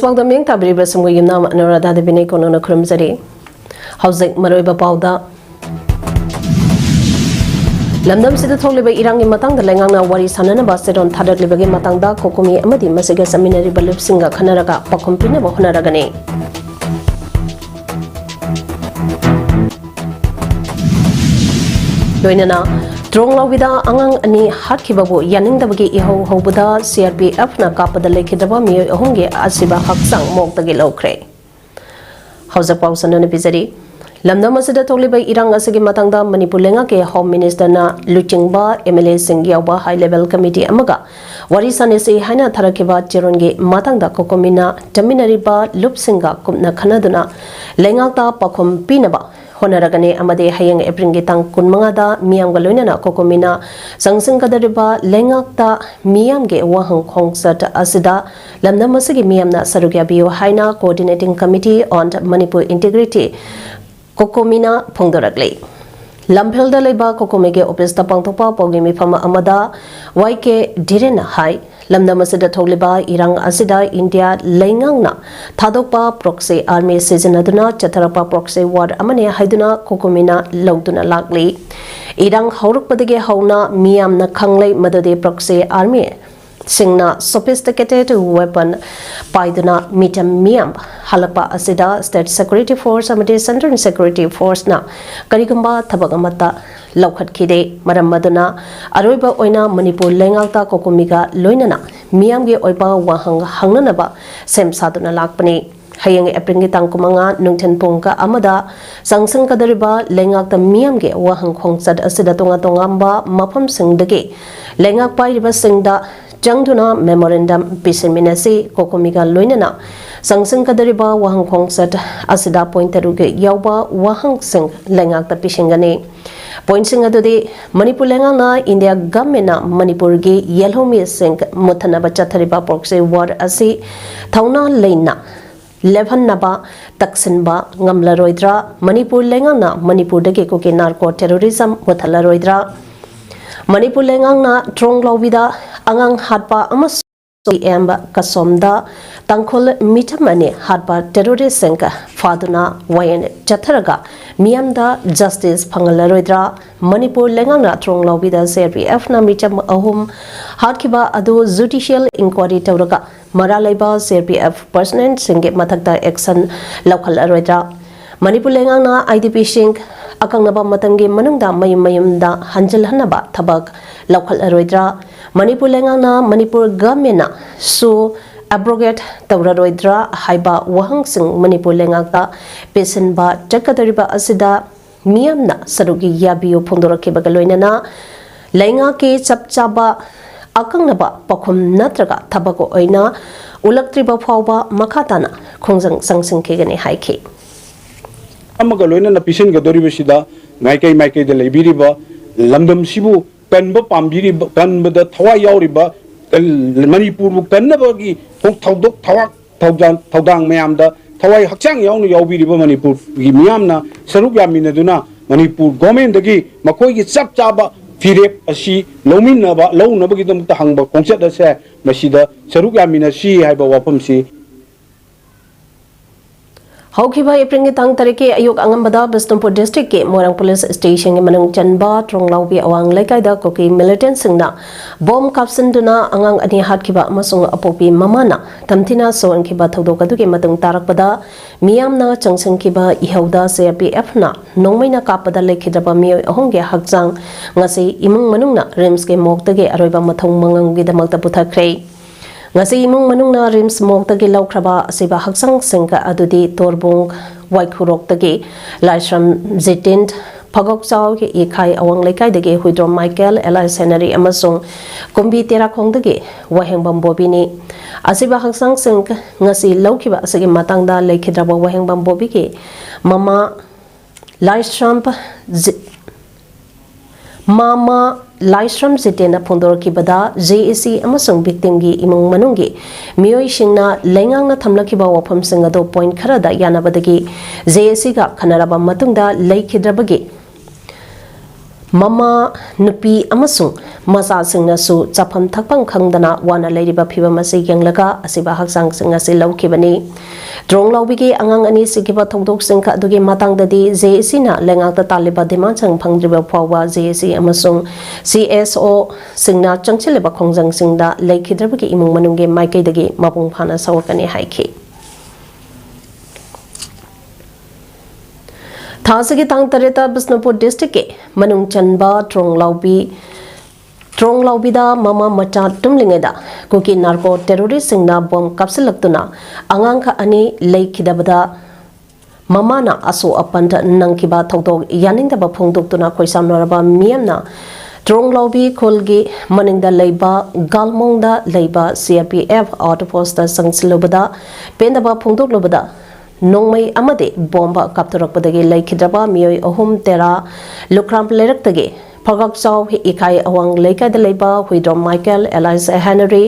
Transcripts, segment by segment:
PAODAM yang tabri bersama Yumna Anuradha Devine Konono Krumzari. Hauzek Maroiba PAODAM. Lamdam sida tholiba irang matang da lengangna wari sanana baseron thadak libagi matang da kokumi amadi masiga seminary balup singa khanaraga pakumpina bahunaragani. Loinana Drong Lawida Angang Ani Hatkibabu Yaning Dabagi Iho Hobuda CRPF na kapada lekidaba mi ahungi asiba haksang moktagi lokre. Hausa Pausan na Pizari Lamda Masada Toliba Irang Asagi Matangda Manipulenga ke Home Minister na Luchingba MLA Singyawa High Level Committee Amaga Warisanese Haina Tarakiba Chirongi Matangda Kokomina Taminariba Lupsinga Kumna Kanaduna Lengata Pakum Pinaba Honaragane Amade Hayang Epringi Tang Kunmangada Miam Galunana Kokomina Sangsing Kadariba Lengakta Miamge Wahang Kongsat Asida Lamda Masagi Miamna Sarugya Bio Haina Coordinating Committee on Manipur Integrity Kokomina Pongdoragle Lampelda Leba Kokomege Opista Pangtopa Pogimi Pama Amada Waike Direna Hai Lamda Masada Toliba Irang Asida India Lengangna Tadokpa Proxy Army Seasonaduna Chatarapa Proxy War Amane Haiduna Kokomina Lauduna Lagli Irang Haurukpadege Hauna Miamna Kanglei Madade Proxy Army Singna sophisticated weapon Paiduna Mitam Miam Halapa Asida State Security Force Amade Central Security Force na Karigamba Tabagamata Laukat Kide Madam Maduna Aroiba Oina Manipur Lengalta Kokomiga Loinana Miamge Oiba Wahang Hanganaba Sem Saduna Lakpani Hayang Epringi Tangkumanga Nungten Pongka Amada Sangsang Kadariba Lengakta Miamge Wahang Kongsad Asida Tonga Tongamba Mapam Singdage Lengak Paiba Singda Jangduna Memorandum Pisinminasi Kokomiga Loinana Sangsang Kadariba Wahang Kongsat Asida Pointeruge Yauba Wahang Sing Lengakta Pishingani Point Singadudi Manipur Lengana India Gamena Manipurgi Yelhomi Sing Mutanaba Chatariba Proxy War Asi Tauna Lena Levan Naba Taksinba Ngamla Roidra Manipur Lengana Manipur Dege Koki Narco Terrorism Mutala Roidra Manipur Lengana Trong Lawida Angang Hadpa Amas Emba Kasomda Tangkol Mitamani Hadpa Terrorist Senka Faduna Wayan Chataraga Miamda Justice Pangalaroidra Manipur Lengana Trong Lawida CRPF na Mitam Ahum Hadkiba Adu Judicial Inquiry Tauraga Maralaiba CRPF Personnel Singit Matakta Action Local Aroidra Manipur Lengana IDP Shink Akangnaba Matangi Manungda Mayumda Hanjal Hanaba Tabak Local Aroidra Manipur Lengana Manipur Gamena Su Abrogate Tauraroidra Haiba Wahang Sing Manipur Lengaka Pesenba Jakadariba Asida Miamna Sarugi Yabio Pondoraki Bagaloinana Lengaki Chapchaba Akangnaba Pakum Natraga Tabako Oina Ulaktriba Pauba Makatana Kongzang Sangsing Kegani Haiki Amagaloina na pisin Gadoribasida Maikai de Libiriba Lamdam Sibu Penba Pambiri Penba Tawa Yauriba Manipur Penabagi Taudok Tawak Taudang Mayamda Tawai Hakchang Yauni Yaubiriba Manipur Miamna Saruga Minaduna Manipur Gomendagi Makogi Sapchaba Firep Asi Lominaba Low Nabagidam Tahangba Concert Masida Saruga Minasi Haiba Wapamsi Haukiba Epringi Tang Tariki Ayuk Angambada Bistonpur District ke Morang Police Station ke Manung Chanba Trong Laubi Awang Lekaida Koki Militant Singna Bom Kapsinduna Angang Ani Hatkiba Masung Apopi Mamana Tamtina Soan Kiba Taudokaduki Matung Tarakpada Miamna Changsang Kiba Ihauda CRPF na Nongmaina Kapada Lekidaba Mio Ahonge Hakzang Ngasi Imung Manungna Rims ke Moktage Aroiba Matong Mangang Gidamalta Putakre Ngasi imung manungna rims moktage laukraba asiba haksang sengka adudi torbong waikhuroktage laisram zitint phagokchaw ke ikhai awang lekai dege huidrom Michael Eli Senary amasung kombi tera khongdage wahengbam bobini asiba haksang sengka ngasi laukiba asigi matangda lekhidraba wahengbam bobike mama laisram Mama Laisram Zitena Pondor Kibada JAC Amasung Victimgi Imung Manungi Mioi Shingna Lengang na Thamlakiba Wapam Singado Point Karada Yanabadagi JAC ga Kanaraba Matungda Laikidrabagi mama nupi amasung masa singnasu chapam thakpang khangdana wana leiriba phiba masi yanglaga asiba haksang singa se laukibani drong laubigi angang ani sikiba thongdok singka adugi matangdadi JC na lengakta taliba demand chang phangdriba phawa JC amasung CSO singna changchileba khongjang singda leikhidrabagi imung manungge maikaidagi mapung phana sawakani haiki थासगी Thang तरेता Bishnupur district के मनुंग चनबा ट्रोंग लाउबीदा mama मचा तुमलिंगेदा cookie narco terrorist सिंगना बम कापसिलक्तुना अंगांग का अनि लेखिदबदा ममाना असो अपंड नंकिबा थौदोग यानिंगदबा फोंदोक्तुना खोइसामनरबा मियमना ट्रोंग लाउबी खोलगी मनिंगदा लेबा गालमोंगदा लेबा CRPF outpost संगसिलबदा पेंदबा फोंदोक्लबदा नोंमै अमदे बॉम्ब कापतरकपदगे लेखिद्रबा मियोय अहुम तेरा लुक्राम लेरक्तगे फगकचाव इखाई अवांग लेकादा लेबा हुइड्रोम माइकल एलाइस हेनरी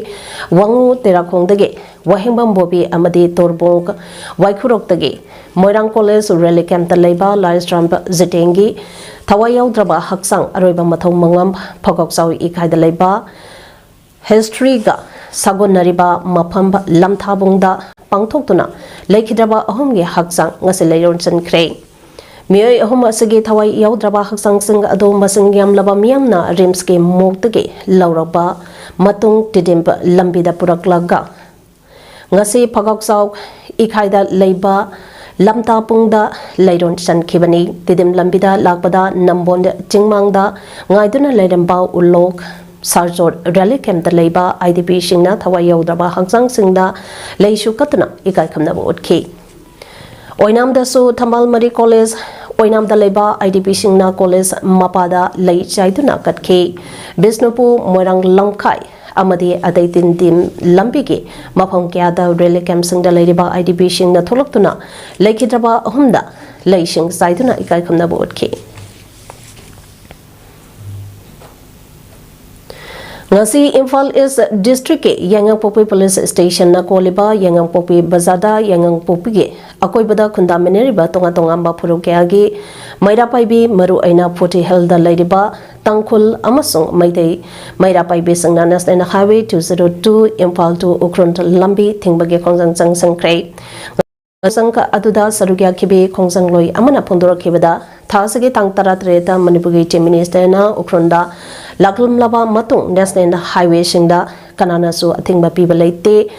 वांगु तेरा खोंदगे वहिंबम बोबी अमदे तोरबोंग वाइखुरोक्तगे मोइरांग कॉलेज रैली कैंप लेबा लाइस्ट्राम जिटेंगी थवायाउद्रबा हक्सांग अरोइबा मथौ मंगम फगकचाव इखाइदा लेबा हिस्ट्रीगा सागोनरिबा मफम लमथाबुंगदा पांथोक्तुना लेखिद्रबा अहुमगे हक्सांग ngasi leiron chankhre मियोय अहुम असगे थवाई याउद्रबा हक्सांग सिंग अदो मसिंग यामलबा मियामना रिम्स के मोक्तगे लौरबा मतुंग टिडिम लंबिदा पुरकलगा ngasi phagoksaw इखाइदा लेबा लमतापुंगदा leiron chankhibani tidim lambida lakpada नंबोन चिंगमांगदा ngaiduna leiramba ulok Sarjot rally camp the labor IDP Shingna Thawayodraba Hangsang Singda Leishu Katana Ikai Kamna Wotki Oinam the Su Tamal Mari College Oinam the labor IDP Shingna College Mapada Lei Chaiduna Katki Bisnupu Morang Lamkai Amadi Adaitin Dim Lambigi Mapong Kyada rally camp Singda Ladiba IDP Shingna Toloktuna Lekidraba Humda Leishing Saiduna Ikai Kamna Wotki ngasi Imphal is district ke Yangang Popi police station na koliba Yangang Popi bazada Yangang Popi ge akoi bada khunda meneriba tonga tonga ba phuru kyagi maira paibi maru aina photi helda laidiba tangkhul amasung maidei maira paibi sangna national highway 202 Imphal to Ukron lambi thingbage khongjang chang sangkrai Sangka aduda sarugya kibe khongjang loi amana phondora kibada thasage tang taratreta manipuri chief minister na Ukronda laklumlaba matung national highway singda kanana su athingba piba leite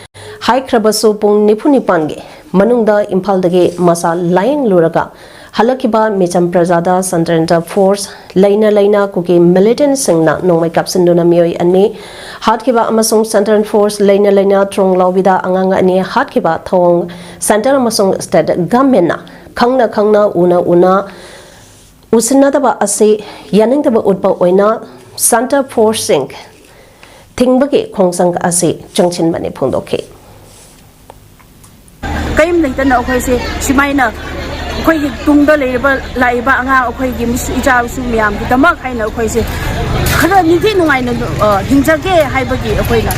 high krabasu pung nipuni pange manungda Imphal dage masa lying luraga halakiba micham prajada santrenta force laina kuki militant singna nongmai kapsinduna mioi ani hatkiba amasung central force laina trong lawida anganga ani hatkiba thong center amasung state government na khangna una usinadaba ase yaningdaba utpa oina center forcing thingbage khongsang ase changchin bani phongdoke kaim leitana okhoise simaina khoi tungda laiba anga khoi gi ija su miam gi damak haina khoi se khara nithi nungai na hingjage haibagi khoi na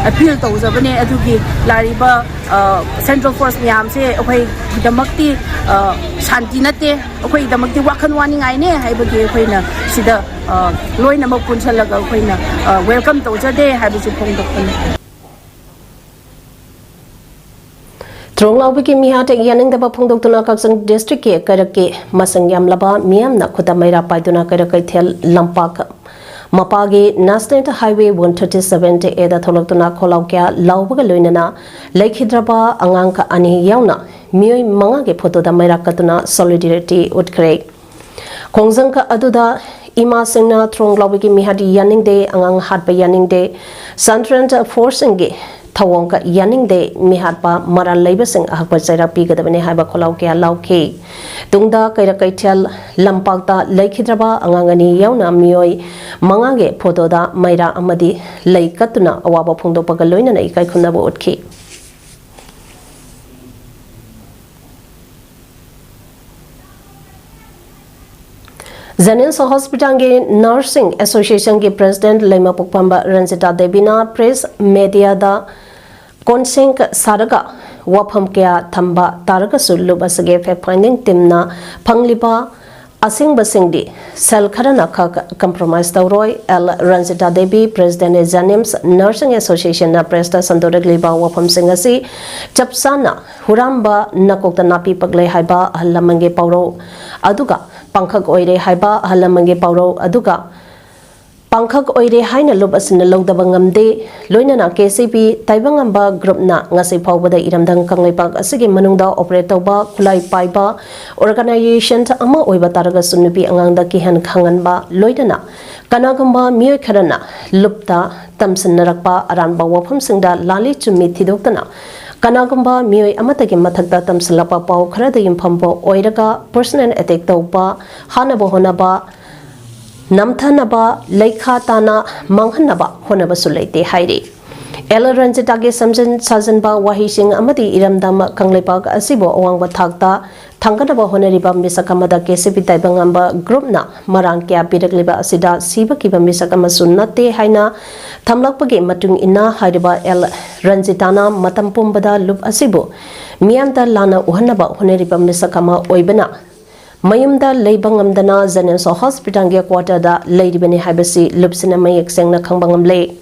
appeal tawjabane adugi lariba central force miam se khoi damakti shanti nate khoi damakti wakhan wani ngai ne haibagi khoi na sida loina mak punchalaga khoi na welcome tawjade haibu su phongdokani Tronglawbiki mihatek yaningdaba phongdoktuna Kaksang district ke karake masang yamlaba miyamna khuda maira paiduna karakai thel lampak mapage national highway 137 e da tholoktuna kholaukya lawbaga loinana lekhidraba angang ka ani yauna miyoi manga ge photo da maira katuna solidarity utkre khongjang ka aduda ima singna tronglawbiki mihadi yaningde angang hatba yaningde santrant forcing ge thawongka yaningde mihatpa maral leibasing ahakpa chaira pigadabane haiba kholau kya lauke tungda kaira kaithal lampakta leikidraba angangani yauna mioi mangage photo da maira amadi leikatuna awaba phongdopaga loina na ikai khunaba utki Zenins Hospital के Nursing Association के President Lema Pukpamba Ranjita Debina Press Media da Konseng Saraga Wapam Kya Thamba Taraga Sulu Basage Fact Finding Timna Pangliba Asing sel khadana compromise tawroi L Ranjita Devi President Janims Nursing Association na presta sandoragliba wafam singasi chapsana huramba nakokta napi paglay haiba halamange pauro aduga pangkhak oire haiba halamange pauro aduga Pangkhak oire haina lub asina lodaba ngamde loinana KCB taibangamba group na ngasi phawbada iramdang kanglaipak asigi manungda operate tawba khulai paiba organization ama oiba taraga sunupi angangda kihan khanganba loinana kanagamba mioi kharana lupta tamsinnarakpa aranba wafam singda lali chumi thidoktana kanagamba mioi amatagi mathakta tamsilapa paw kharada yimphambo oiraga personal attack tawba hanabo honaba Namthanaba Laikha Tana Manghanaba Honaba Sulaite Hairi. Ella Ranjitagi Samjan Sajanba Wahising Amati Iramdam Kanglipag Asibo Owangba Thakta Tanganaba Honariba Misakamada Kesipi Taibangamba Group na Marangkia Bidagliba Asida Siba Kiba Misakama Sunnate Haina Tamlakpagi Matung Ina Haidiba El Ranjitana Matampumbada Lup Asibo Miamda Lana Uhanaba Honariba Misakama Oibana Mayumda Leibangamdana Zanenso Hospital ge quarter da Ladybani Habasi Lupsina Mayek Sengna Kangbangam Lay.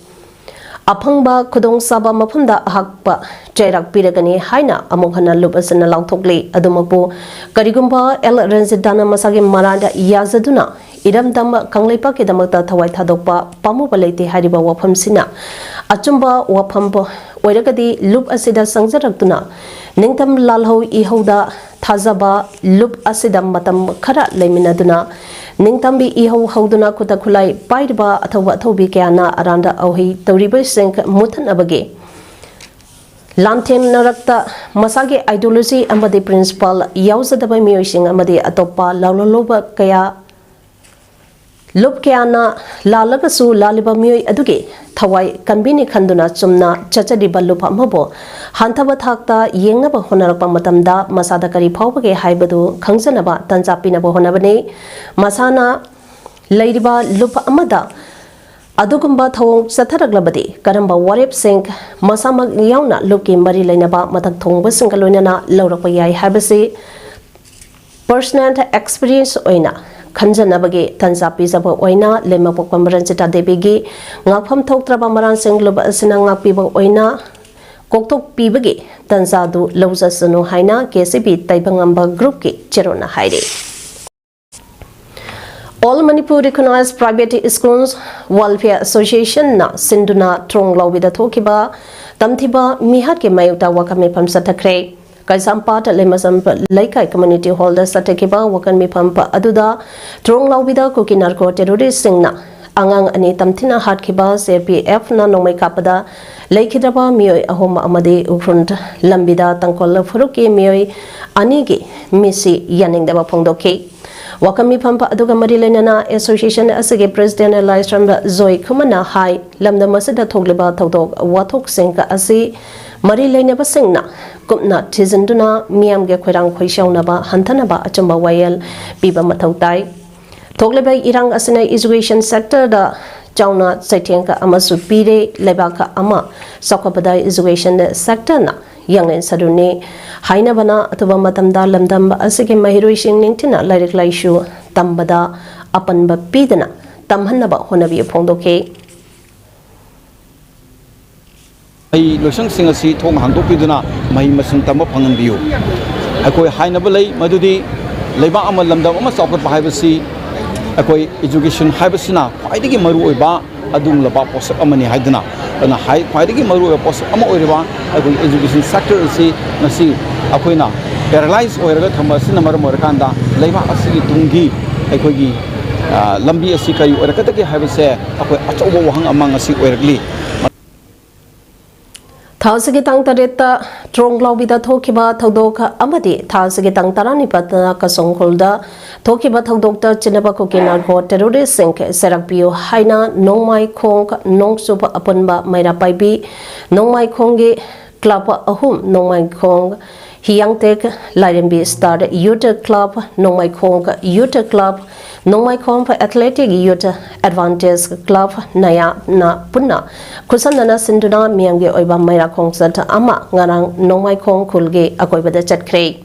Apangba Kudong Saba Mapunda Hakpa Jairak Piragani Haina Amohana Lupasana Lautokli Adumapu Karigumba El Renzidana Masagi Maranda Yazaduna Idam Dama Kanglepa Kidamata Tawai Tadokpa Pamu Baleti Hariba Wapam Sina Achumba Wapambo Oiragadi Lup Asida Sangzaratuna Ningtam Lalho Ihoda Thazaba Lup Asidam Matam Kara Leminaduna Ningtambi Iho Hoduna Kutakulai Paiba Atawa Tobi Kiana Aranda Ohi Toriba Sink Mutan Abage Lantim Narakta Masagi Ideology Amadi Principal Yauzadaba Mioshing Amadi Atopa Lauloloba Kaya Lup Kiana Lalagasu Laliba Mioi Adugi Tawai Kanbini Kanduna Chumna Chachadiba Lupa Mabo Hantaba Thakta Yengaba Honarapa Matamda Masada Kari Pawbage Haibadu Kangsanaba Tanzapinaba Honabane Masana Ladiba Lupa Amada Adugumba Thong Sataraglabadi Karamba Warip Sink Masama Yauna Luki Mari Lainaba Matak Thongba Singalonana Laurapayai Habasi Personal Experience Oina Kanjanabagi Tanzapi Zaba Oina Lemapokam Ranjita Debigi Ngapam Toktraba Maran Singluba Sinanga Piba Oina Koktok Pibagi Tanzadu Lauza Sunu Haina KCB Taibangamba Group Ki Cherona Haide. All Manipur recognized private schools welfare association na Sinduna Tronglaw with the Tokiba Tamtiba Mihat ke Mayuta Wakame Pamsatakre Kaisampat Lemasam Laikai Community Holder Satakiba Wakan Mipampa Aduda Tronglaw with the Kukinarko terrorist singna Angang Ani Tamtina Hatkiba CPF na Nomai Kapada Laikidaba Mioi Ahoma Amadi Ukrund Lambida Tankola Furuki Mioi Anigi Missy Yaning Daba Pongdoki Wakami Pampa Aduga Marilenana Association Asige President Elisham Zoe Kumana Hai Lamda Masada Togliba Todog Watok Senka Asi Marilena Basingna Gupna Tizenduna Miamge Querang Quishaunaba Hantanaba Achamba Wayel Biba Matautai Togliba Irang Asina Education Sector da Jauna Saitianka Amasu Pire Lebaka Ama Sokabada Education Sector na Yang Saduni Hainabana Atuba Matamda Lamdam Asiki Mahiruishing Ningtina Lyric Laishu Tambada Apanba Pidana Tamhanaba Honabi Pondoke Ai loisang singasi thong hangdokpiduna mai masung tamba phanganbiu akoi hainabalai madudi leiba ama lamdam ama chawkat haibasi akoi education haibasina khwaidagi maru oiba adung laba posak amani haiduna ana hai khwaidagi maru oiba posak ama oiriba akoi education sector asi nasi akoina paralyze oiraga thamasi namar morakanda leiba asigi tungi akoigi lambi asi kai orakatagi haibase akoi achobo wahang amang asi oiragli Thasagi Tang Tareta Tronglaw with the Tokiba Todoka Amadi Thasagi Tang Tarani Patana Kasongholda Tokiba Todokta Chinabako Kinarko Terrorist Sink Serapio Haina Nong Mai Kong Nong Super Apunba Maira Paibi Nong Mai Kongi Club Ahum Nong Mai Kong Hiyang Tek Lirenbi Star Youth Club Nong Mai Kong Youth Club Nong Mai Kong Athletic Youth Advantage Club Naya Na Punna Kusanana Sinduna Miangi Oiba Maira Concert Ama Ngarang Nong Mai Kong Kulge Akoibada Chatkre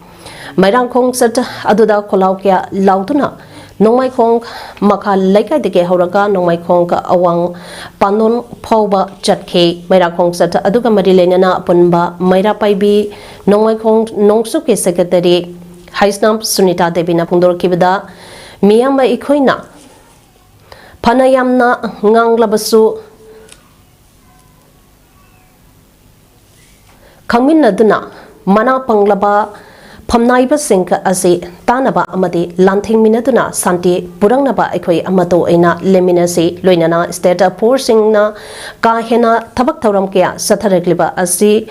Mairang Concert Aduda Kolaukia Lautuna Nongmaikhong Makha Laikadike Horaga, Nongmaikhong Awang Panon Pauba Chatke, Mairakhong Sata Aduga Marilenana Punba, Maira Paibi, Nongmaikhong Nongsuke Secretary, Haisnam Sunita Devina Pundor Kibida, Miyamba Ikoina, Panayamna Nganglabasu, Kaminaduna, Mana Panglaba, Pamnaiba Sinka Asi, Tanaba Amadi, Lanting Minaduna, Santi, Purangnaba Ekoi Amato Ena, Leminasi, Loinana, Steta Porsingna, Kahena, Tabak Tauramkia, Sataragliba Asi,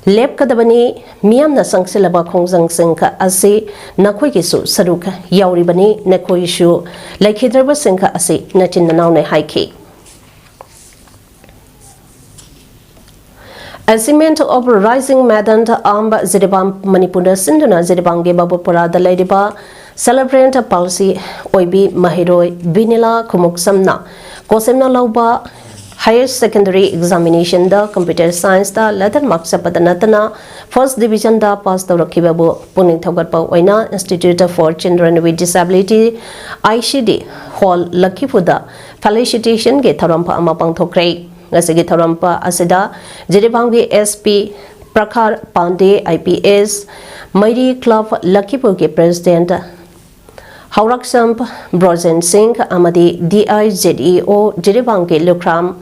Lep Kadabani, Miamna Sangsilaba Kongzang Sinka Asi, Nakoikisu, Saruka, Yauribani, Nekoishu, like Hidraba Sinka Asi, Natin Naune Haiki. Estimate of rising Madan Amba Zidibam Manipura Sinduna Zidibang Gebabupura the Ladyba Celebrant Policy Oibi Mahiroi Binila Kumuksamna Kosemna Lauba Higher Secondary Examination the Computer Science the Letter Maksapadanatana First Division the Pass the Rokibabu Puning Togatpa Oina Institute for Children with Disability ICD Hall Lakipuda Felicitation Getarampa Amapang Tokre Ngasigi Tharampa Asida Jiribangbi SP Prakhar Pandey IPS Mairi Club Lakipurgi President Hauraksamp Brozen Singh Amadi DIZEO Jiribangbi Lukram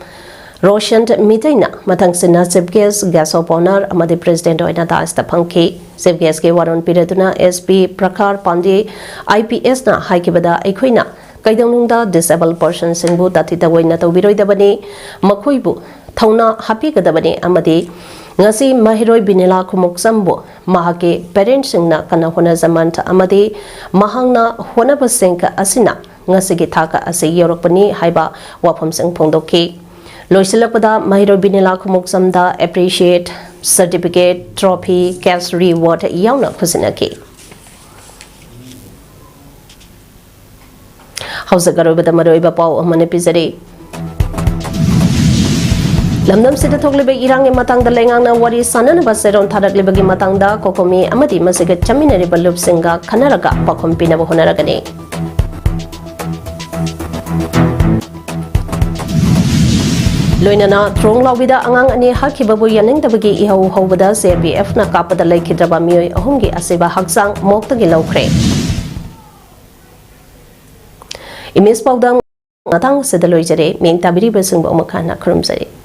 Roshan Mitaina Matangsina Sibges Gas of Honor Amadi President Oina Dasta Panki Sibges Ge Warun Piratuna SP Prakhar Pandey IPS na Haikibada Equina Kaidangda disabled persons in Butati the Wina to Viroi the Bani, Makuibu, Tauna Happy Gadabani Amadi, Nasi Mahiroi Binila Kumuksambo, Mahake, parents in Nakanahona Zamanta Amadi, Mahangna Honabasenka Asina, Nasigitaka as a Europani, Haiba, Wapam Sing Pondoki. Loisilapada Mahiro Binila Kumuksamda appreciate certificate, trophy, cash reward, Yauna Kusinaki. How's the Garubada Maroiba Pau Manipizari? Lamdam Sitatoklibe Irang Matang the Langana Wari Sanan Baseron Taraklibagi Matangda, Kokomi, Amadi Masiga Chaminari Balup Singa, Kanaraga, Pakompina Honaragani. Loinana, Throngla Vida Angang Ani Hakibabu Yaning the Bagi Iho Hovada, CBF na Kapa the Lake Hidrabami, Hongi Asiba Haksang, Moktagilo Cray. Imis PAODAM Matang Sedaloijare, Ming Tabiri Besung Bomakana Krumsari.